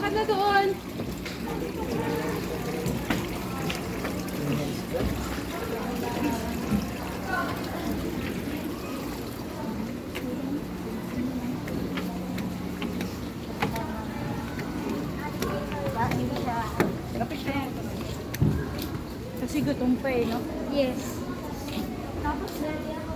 Lakad na doon. Kasi gutom pa eh, no? Yes. Tapos dali ako.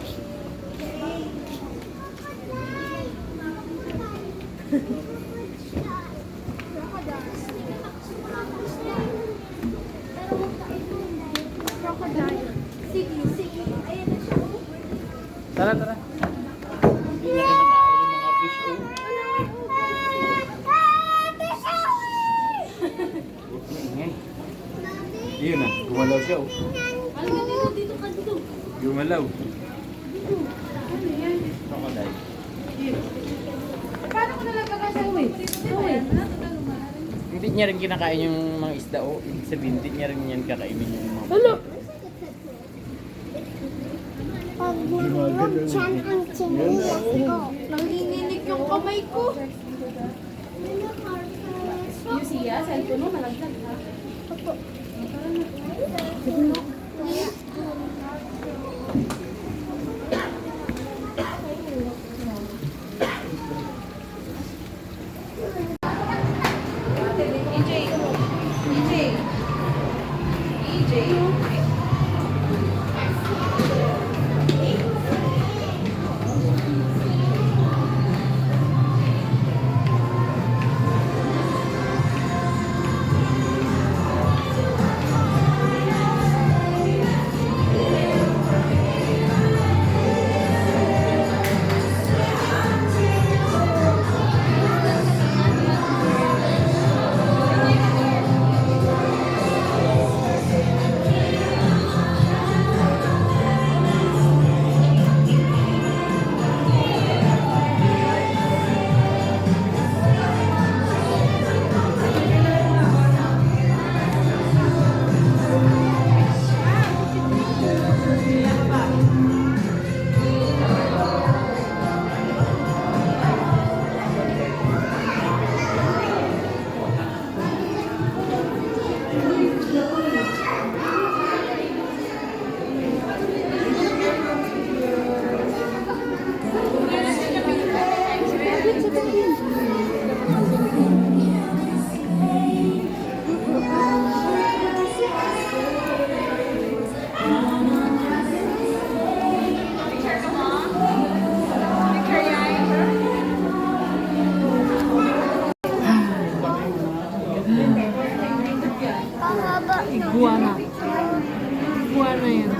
Crocodile. Sige, sige. Ayan na siya. Tara, tara. Hindi na kinakain yung mga fish ko. Yun na, gumalaw siya oh. Ano na dito? Dito ka dito. Gumalaw. Ano yan? Crocodile. Paano ko nalagpagan sa uwi? Uwi. Hindi niya rin kinakain yung mga isda oh. Ibig sabihin, hindi niya rin yan kakainin yung mga... Hello! Pag bumulog, siyan ang chinilas ko. Nanginginig yung kamay ko. Yung siya, cellphone mo, malagdag ha? Opo. Iguana. Iguana yan.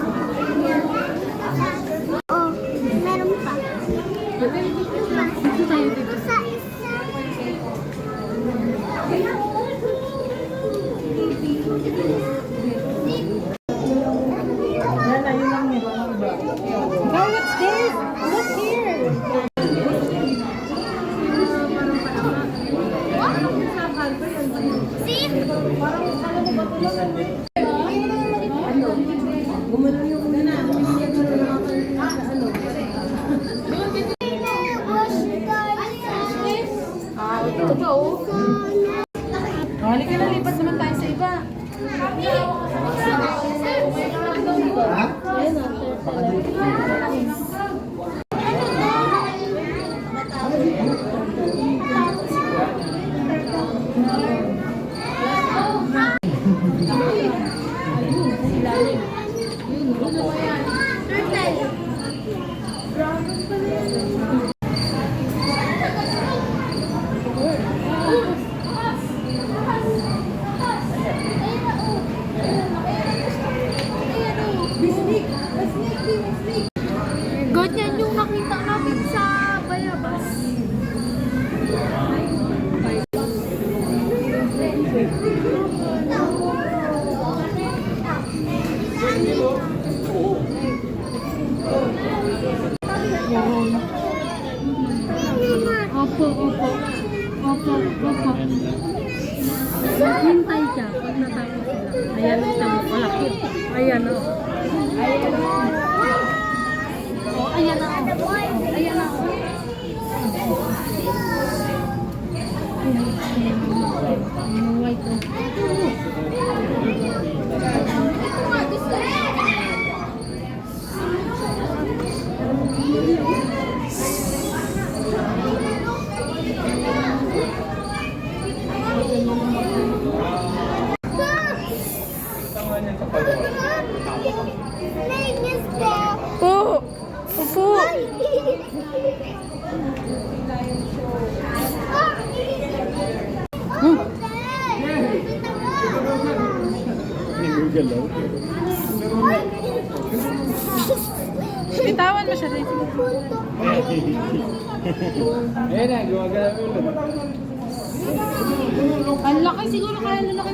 Oh, meron pa. Dito tayo dito. Sa isa. Oh, what's this? Look here. Ito ba oh? Halika na, lipat naman tayo sa iba. Ayun o, Ganyan yung nakita namin sa Bayabas. Opo, opo. Opo, opo. Hintay ka pag natapos sila. Ayan, ito mo. Malaki. Ayan o. Ayan o. Oh, ayan o. Ayan o. Yung white oh. Name is there. Po! Opo! Nagugalaw. Bitawan mo siya rin. Ayan na, gumagalaw ulit. Ang laki siguro kaya nalaki